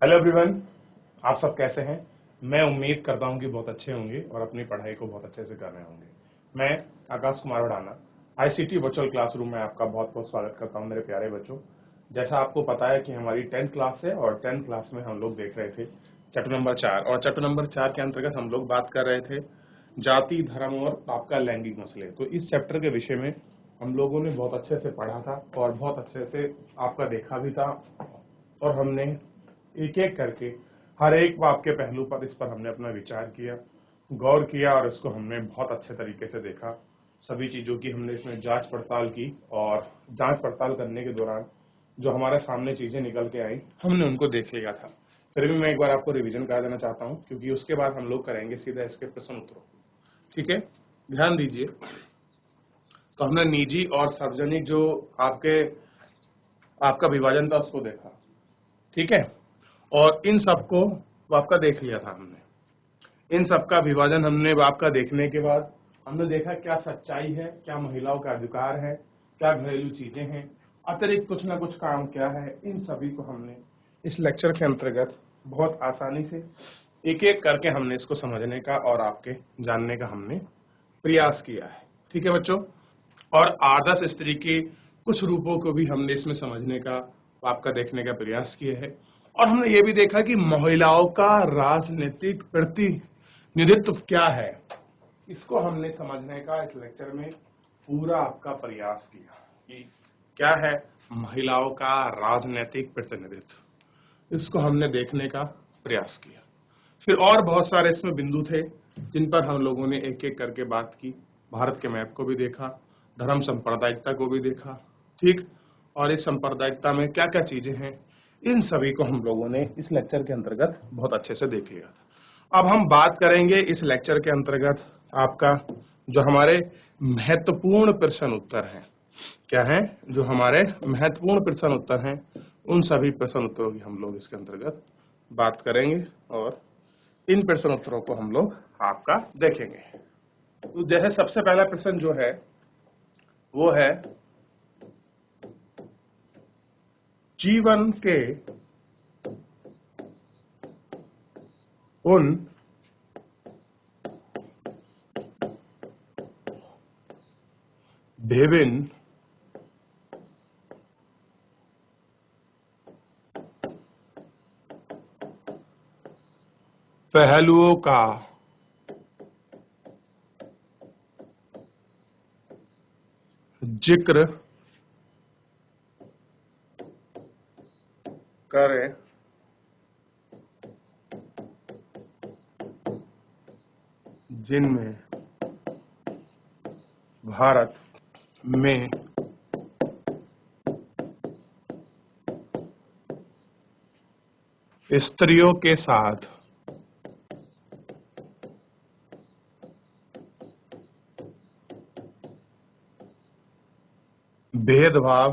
Hello everyone, आप सब कैसे हैं। मैं उम्मीद करता हूं कि बहुत अच्छे होंगे और अपनी पढ़ाई को बहुत अच्छे से कर रहे होंगे। मैं Akash Kumar वडाना ICT virtual classroom में आपका बहुत बहुत स्वागत करता हूं मेरे प्यारे बच्चों। जैसा आपको पता है कि हमारी 10th क्लास है और 10th क्लास में हम लोग देख रहे थे चैप्टर नंबर 4 और चैप्टर नंबर 4 के अंतर्गत हम लोग बात कर रहे थे जाति, धर्म और आपका लैंगिक मसले। तो इस चैप्टर के विषय में हम लोगों ने बहुत अच्छे से पढ़ा था और बहुत अच्छे से आपका देखा भी था और हमने एक एक करके हर एक बात के पहलू पर इस पर हमने अपना विचार किया, गौर किया और इसको हमने बहुत अच्छे तरीके से देखा। सभी चीजों की हमने इसमें जांच पड़ताल की और जांच पड़ताल करने के दौरान जो हमारे सामने चीजें निकल के आई हमने उनको देख लिया था। फिर भी मैं एक बार आपको रिवीजन करा देना चाहता हूं क्योंकि उसके बाद हम लोग करेंगे सीधा इसके प्रश्न उत्तरों। ठीक है, ध्यान दीजिए। तो हमने निजी और सार्वजनिक जो आपका विभाजन था उसको देखा। ठीक है, और इन सबको आपका देख लिया था हमने। इन सबका विभाजन हमने आपका देखने के बाद हमने देखा क्या सच्चाई है, क्या महिलाओं का अधिकार है, क्या घरेलू चीजें हैं, अतिरिक्त कुछ ना कुछ काम क्या है। इन सभी को हमने इस लेक्चर के अंतर्गत बहुत आसानी से एक एक करके हमने इसको समझने का और आपके जानने का हमने प्रयास किया है। ठीक है बच्चों, और आदर्श स्त्री के कुछ रूपों को भी हमने इसमें समझने का, आपका देखने का प्रयास किया है। और हमने ये भी देखा कि महिलाओं का राजनीतिक प्रतिनिधित्व क्या है, इसको हमने समझने का इस लेक्चर में पूरा आपका प्रयास किया कि क्या है महिलाओं का राजनीतिक प्रतिनिधित्व, इसको हमने देखने का प्रयास किया। फिर और बहुत सारे इसमें बिंदु थे जिन पर हम लोगों ने एक एक करके बात की। भारत के मैप को भी देखा, धर्म सांप्रदायिकता को भी देखा। ठीक, और इस सांप्रदायिकता में क्या क्या चीजें हैं, इन सभी को हम लोगों ने इस लेक्चर के अंतर्गत बहुत अच्छे से देख लिया। अब हम बात करेंगे इस लेक्चर के अंतर्गत आपका जो हमारे महत्वपूर्ण प्रश्न उत्तर हैं। क्या है जो हमारे महत्वपूर्ण प्रश्न उत्तर हैं, उन सभी प्रश्न उत्तरों की हम लोग इसके अंतर्गत बात करेंगे और इन प्रश्न उत्तरों को हम लोग आपका देखेंगे। तो जैसे सबसे पहला प्रश्न जो है वो है जीवन के उन विभिन्न पहलुओं का जिक्र करें जिनमें भारत में स्त्रियों के साथ भेदभाव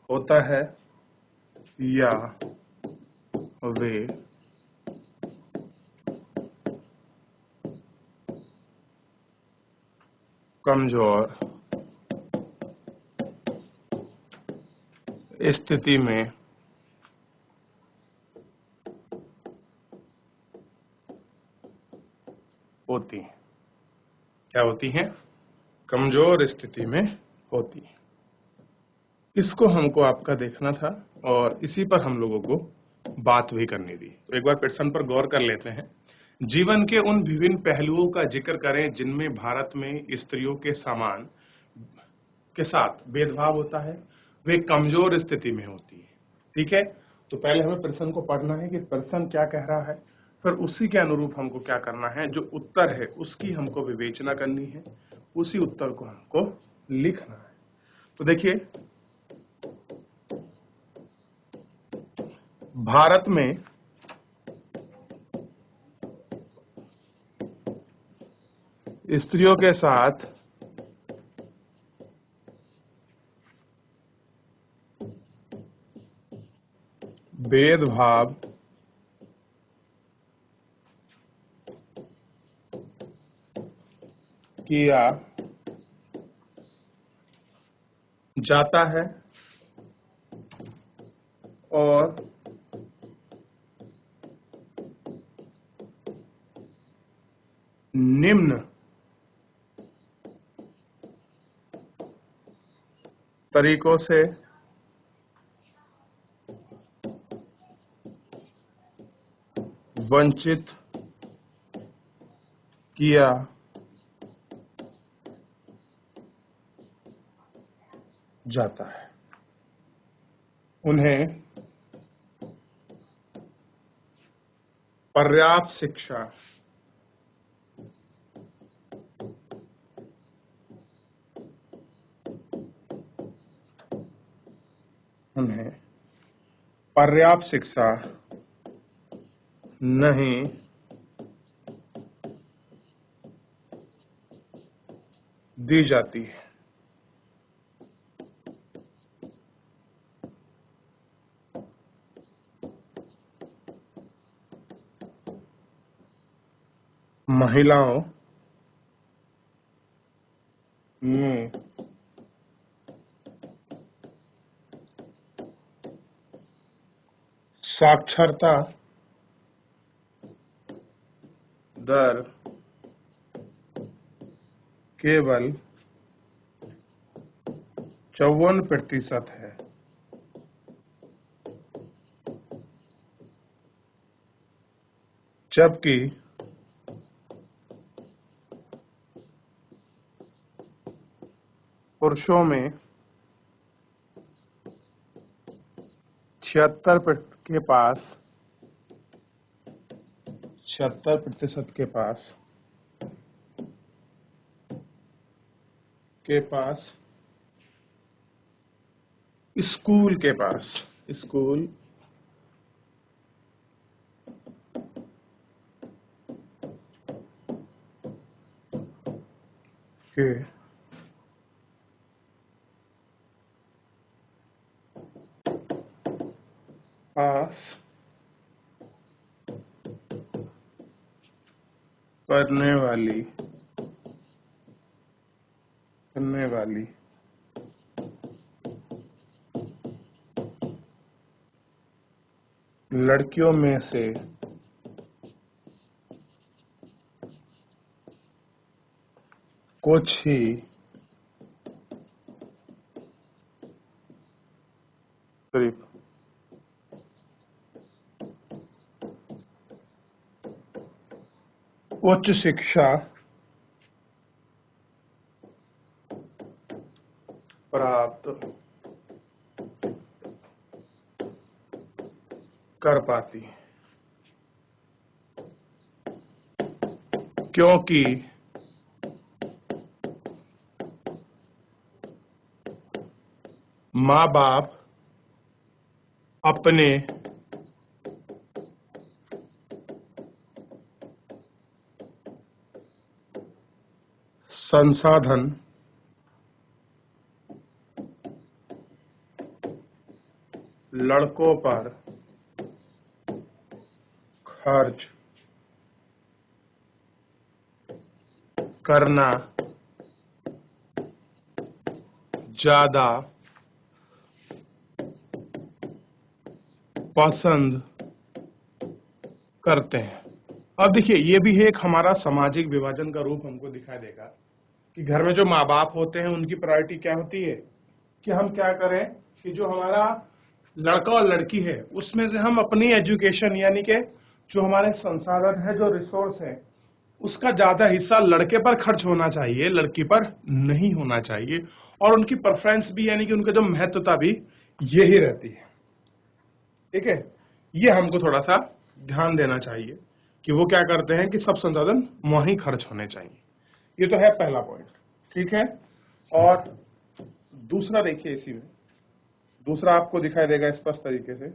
होता है या वे कमजोर स्थिति में होती हैं। क्या होती हैं? कमजोर स्थिति में होती हैं। इसको हमको आपका देखना था और इसी पर हम लोगों को बात भी करनी थी। तो एक बार प्रश्न पर गौर कर लेते हैं। जीवन के उन विभिन्न पहलुओं का जिक्र करें जिनमें भारत में स्त्रियों के समान के साथ भेदभाव होता है, वे कमजोर स्थिति में होती है। ठीक है, तो पहले हमें प्रश्न को पढ़ना है कि प्रश्न क्या कह रहा है, फिर उसी के अनुरूप हमको क्या करना है, जो उत्तर है उसकी हमको विवेचना करनी है, उसी उत्तर को हमको लिखना है। तो देखिए, भारत में स्त्रियों के साथ भेदभाव किया जाता है और निम्न तरीकों से वंचित किया जाता है। उन्हें पर्याप्त शिक्षा नहीं दी जाती है। महिलाओं में साक्षरता दर केवल 54% है, जबकि पुरुषों में 76% के पास स्कूल के पास करने वाली लड़कियों में से कुछ ही सिर्फ उच्च शिक्षा प्राप्त कर पाती है, क्योंकि माँ बाप अपने संसाधन लड़कों पर खर्च करना ज्यादा पसंद करते हैं। अब देखिए, ये भी है एक हमारा सामाजिक विभाजन का रूप हमको दिखाई देगा कि घर में जो माँ बाप होते हैं उनकी प्रायोरिटी क्या होती है कि हम क्या करें कि जो हमारा लड़का और लड़की है उसमें से हम अपनी एजुकेशन यानी कि जो हमारे संसाधन है, जो रिसोर्स है, उसका ज्यादा हिस्सा लड़के पर खर्च होना चाहिए, लड़की पर नहीं होना चाहिए। और उनकी प्रेफरेंस भी यानी कि उनका जो महत्वता भी यही रहती है। ठीक है, ये हमको थोड़ा सा ध्यान देना चाहिए कि वो क्या करते हैं कि सब संसाधन वहीं खर्च होने चाहिए। ये तो है पहला पॉइंट। ठीक है, और दूसरा देखिए, इसी में दूसरा आपको दिखाई देगा स्पष्ट तरीके से।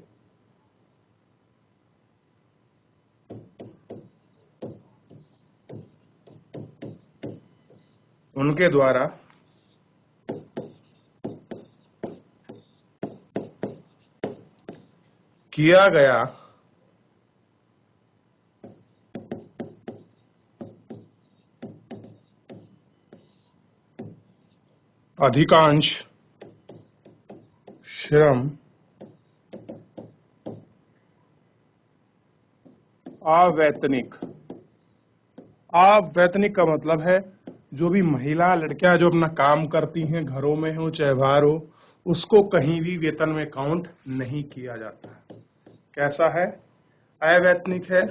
उनके द्वारा किया गया अधिकांश श्रम अवैतनिक। अवैतनिक का मतलब है जो भी महिला लड़कियां जो अपना काम करती हैं, घरों में हो चाहे बाहर हो, उसको कहीं भी वेतन में काउंट नहीं किया जाता है। कैसा है? अवैतनिक है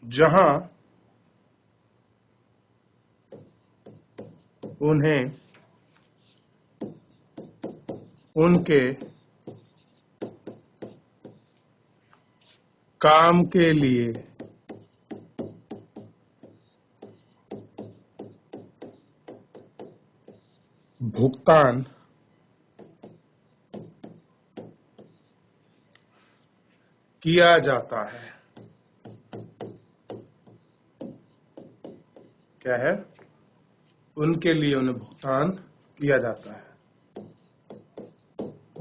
जहां उन्हें उनके काम के लिए भुगतान किया जाता है। क्या है? उनके लिए उन्हें भुगतान किया जाता है।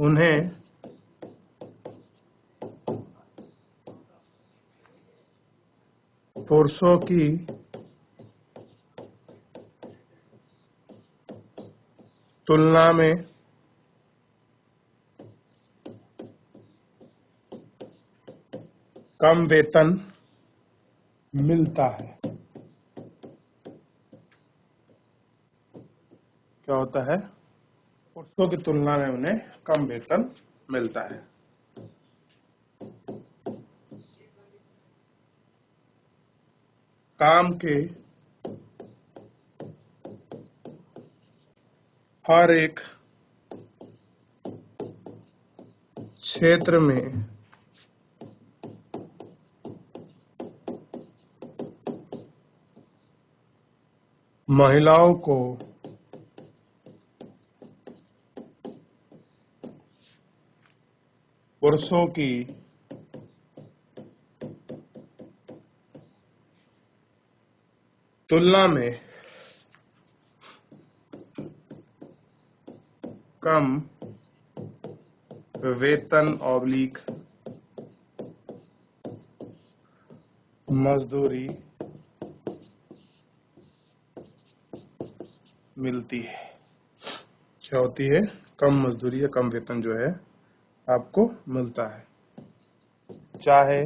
उन्हें पुरुषों की तुलना में कम वेतन मिलता है। क्या होता है? पुरुषों की तुलना में उन्हें कम वेतन मिलता है। काम के हर एक क्षेत्र में महिलाओं को पुरुषों की तुलना में कम वेतन ऑब्लिक मजदूरी मिलती है। क्या होती है? कम मजदूरी या कम वेतन जो है आपको मिलता है, चाहे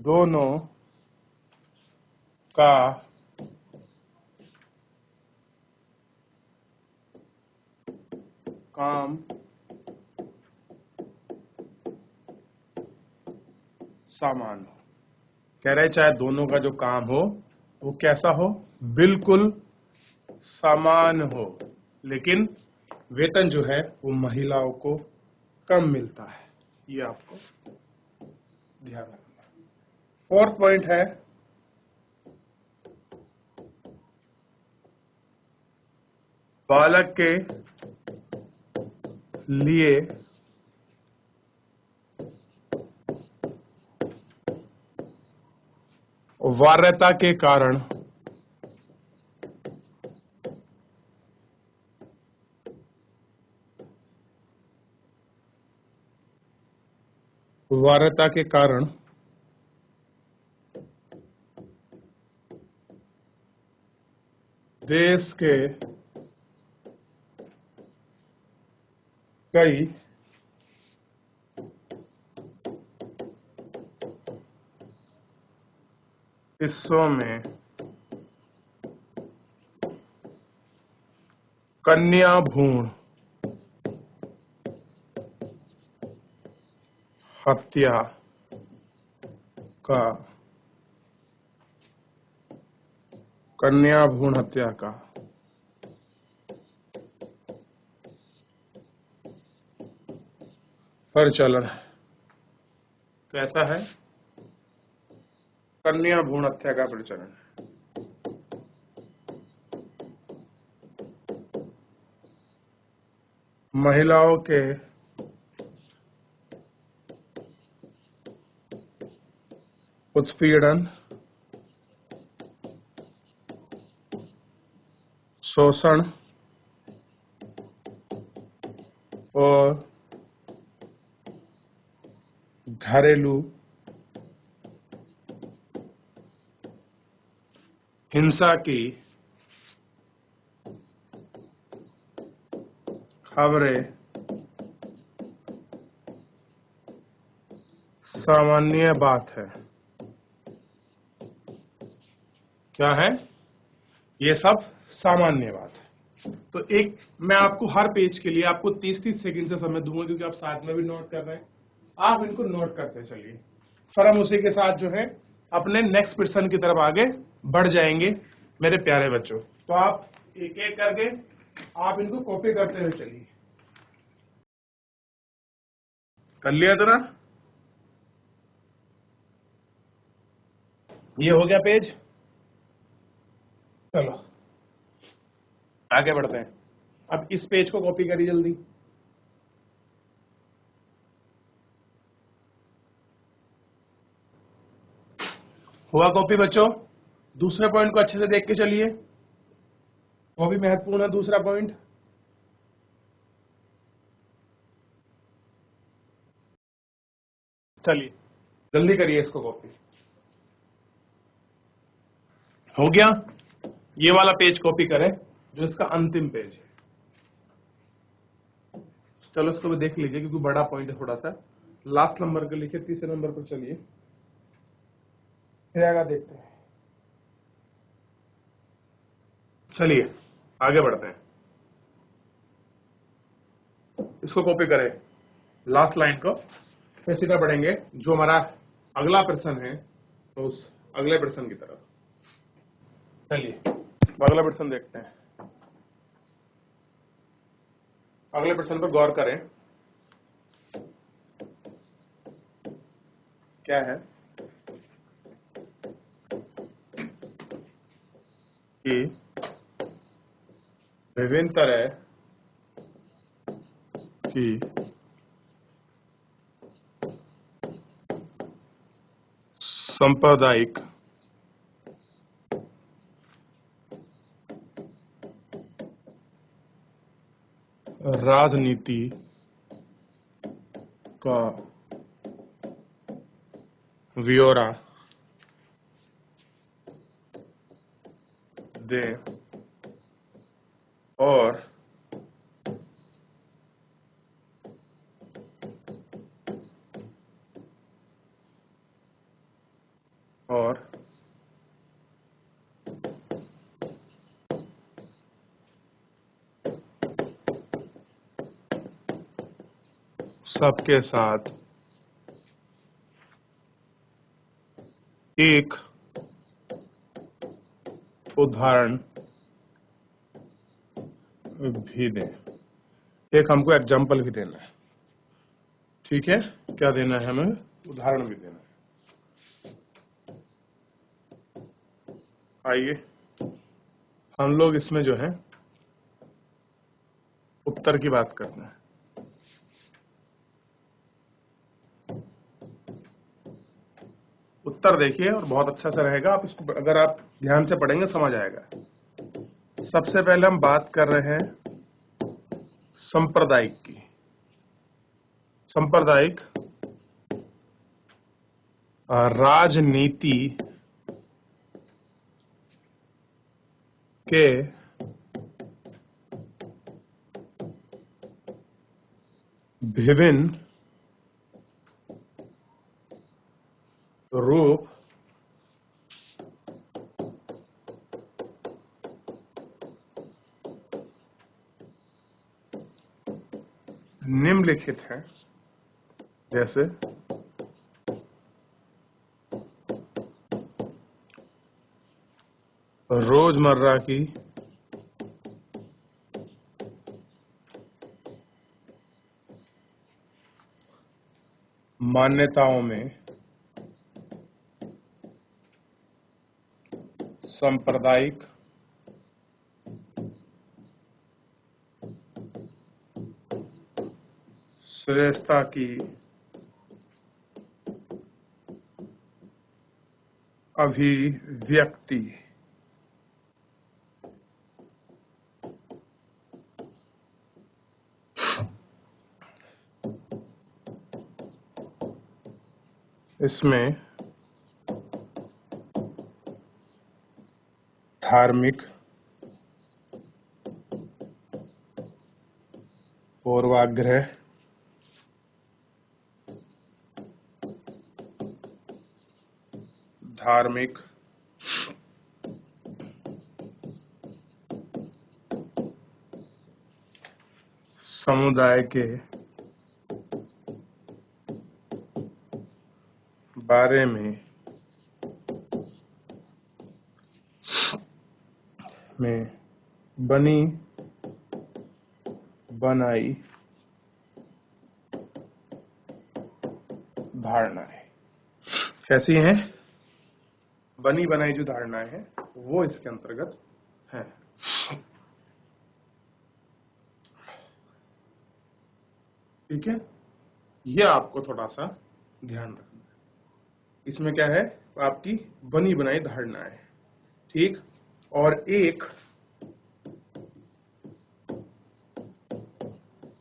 दोनों का काम समान हो। कह रहे चाहे दोनों का जो काम हो वो कैसा हो? बिल्कुल समान हो, लेकिन वेतन जो है वो महिलाओं को कम मिलता है। ये आपको ध्यान रखना है। फोर्थ पॉइंट है बालक के लिए वार्यता के कारण वार्यता के कारण देश के कई हिस्सों में कन्या भ्रूण हत्या का कन्या भ्रूण हत्या का प्रचलन है। कैसा है? कन्या भ्रूण हत्या का प्रचलन है। महिलाओं के उत्पीड़न, शोषण और घरेलू हिंसा की खबरें सामान्य बात है। क्या है? ये सब सामान्य बात है। तो एक मैं आपको हर पेज के लिए आपको 30-30 सेकंड से समय दूंगा, क्योंकि आप साथ में भी नोट कर रहे हैं, आप इनको नोट करते चलिए। फिर हम उसी के साथ जो है अपने नेक्स्ट पर्सन की तरफ आगे बढ़ जाएंगे मेरे प्यारे बच्चों। तो आप एक एक करके आप इनको कॉपी करते हुए चलिए। कर लिया तो ना? ये हो गया पेज। चलो आगे बढ़ते हैं। अब इस पेज को कॉपी करिए जल्दी। हुआ कॉपी बच्चों? दूसरे पॉइंट को अच्छे से देख के चलिए, वो भी महत्वपूर्ण है दूसरा पॉइंट। चलिए जल्दी करिए इसको कॉपी। हो गया? ये वाला पेज कॉपी करें जो इसका अंतिम पेज है। चलो इसको भी देख लीजिए, क्योंकि बड़ा पॉइंट है थोड़ा सा। लास्ट नंबर के लिखे, तीसरे नंबर पर चलिए, फिर आगे देखते हैं। चलिए आगे बढ़ते हैं। इसको कॉपी करें, लास्ट लाइन को, फिर सीधा बढ़ेंगे जो हमारा अगला प्रश्न है, तो उस अगले प्रश्न की तरफ। चलिए अगला प्रश्न देखते हैं। अगले प्रश्न पर गौर करें। क्या है कि विभिन्न तरह की सांप्रदायिक राजनीति का ब्यौरा दें और सबके साथ एक उदाहरण भी दें। एक हमको एग्जाम्पल भी देना है, ठीक है? क्या देना है हमें? उदाहरण भी देना है। आइए हम लोग इसमें जो है उत्तर की बात करते हैं। उत्तर देखिए और बहुत अच्छा से रहेगा, आप इसको अगर आप ध्यान से पढ़ेंगे समझ आएगा। सबसे पहले हम बात कर रहे हैं सांप्रदायिक की। सांप्रदायिक राजनीति के विभिन्न रूप निम्नलिखित हैं, जैसे रोजमर्रा की मान्यताओं में सांप्रदायिक श्रेष्ठता की अभिव्यक्ति। इसमें धार्मिक, पूर्वाग्रह, धार्मिक, समुदाय के बारे में बनी बनाई धारणाएं कैसी हैं? बनी बनाई जो धारणाएं हैं वो इसके अंतर्गत हैं। ठीक है, ये आपको थोड़ा सा ध्यान रखना है। इसमें क्या है? आपकी बनी बनाई धारणाएं, ठीक। और एक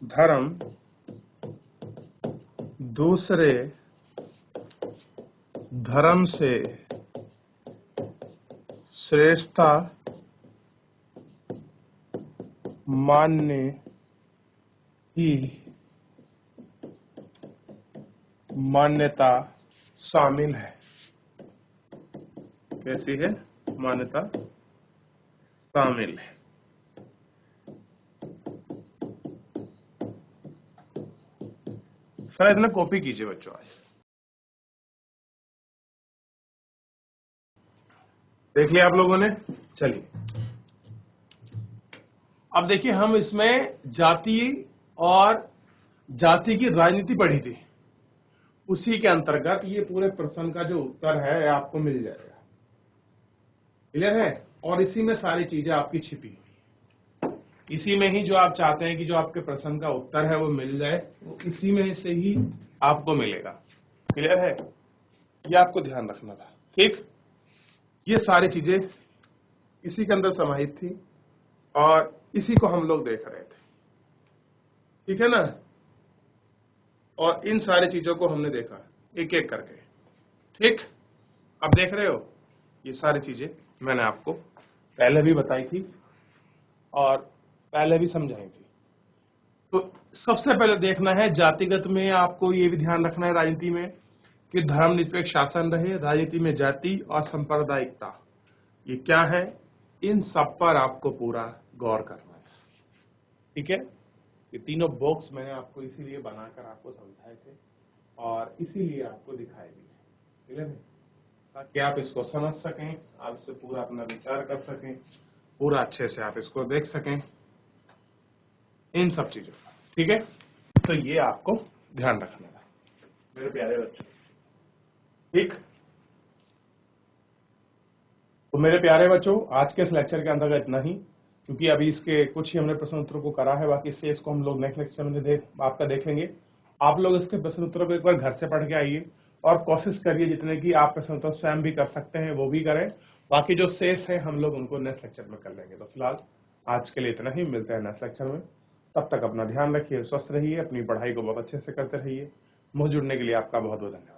धर्म दूसरे धर्म से श्रेष्ठता मानने की मान्यता शामिल है। कैसी है? मान्यता शामिल है। शायद ना कॉपी कीजिए बच्चों आज। देख लिया आप लोगों ने? चलिए अब देखिए, हम इसमें जाति और जाति की राजनीति पढ़ी थी, उसी के अंतर्गत ये पूरे प्रश्न का जो उत्तर है आपको मिल जाएगा। क्लियर है? और इसी में सारी चीजें आपकी छिपी हुई है। इसी में ही जो आप चाहते हैं कि जो आपके प्रश्न का उत्तर है वो मिल जाए, वो इसी में से ही आपको मिलेगा। क्लियर है? ये आपको ध्यान रखना था, ठीक। ये सारी चीजें इसी के अंदर समाहित थी और इसी को हम लोग देख रहे थे, ठीक है ना। और इन सारी चीजों को हमने देखा एक एक करके, ठीक। अब देख रहे हो, ये सारी चीजें मैंने आपको पहले भी बताई थी और पहले भी समझाई थी। तो सबसे पहले देखना है जातिगत में, आपको ये भी ध्यान रखना है राजनीति में कि धर्मनिरपेक्ष शासन रहे, राजनीति में जाति और सांप्रदायिकता ये क्या है, इन सब पर आपको पूरा गौर करना है, ठीक है। ये तीनों बॉक्स मैंने आपको इसीलिए बनाकर आपको समझाए थे और इसीलिए आपको दिखाए भी, ठीक है, ताकि आप इसको समझ सकें, आप इससे पूरा अपना विचार कर सकें, पूरा अच्छे से आप इसको देख सकें, इन सब चीजों का, ठीक है। तो ये आपको ध्यान रखना था मेरे प्यारे बच्चों, ठीक। तो मेरे प्यारे बच्चों, आज के इस लेक्चर के अंतर्गत इतना ही, क्योंकि अभी इसके कुछ ही हमने प्रश्न उत्तर को करा है, बाकी इससे इसको हम लोग नेक्स्ट लेक्चर में आपका देखेंगे। आप लोग इसके प्रश्न उत्तरों को एक बार घर से पढ़ के आइए और कोशिश करिए जितने की आप प्रश्न उत्तर स्वयं भी कर सकते हैं वो भी करें, बाकी जो शेष है हम लोग उनको नेक्स्ट लेक्चर में कर लेंगे। तो फिलहाल आज के लिए इतना ही, मिलते हैं नेक्स्ट लेक्चर में। तब तक अपना ध्यान रखिए, स्वस्थ रहिए, अपनी पढ़ाई को बहुत अच्छे से करते रहिए। मुझे जुड़ने के लिए आपका बहुत बहुत धन्यवाद।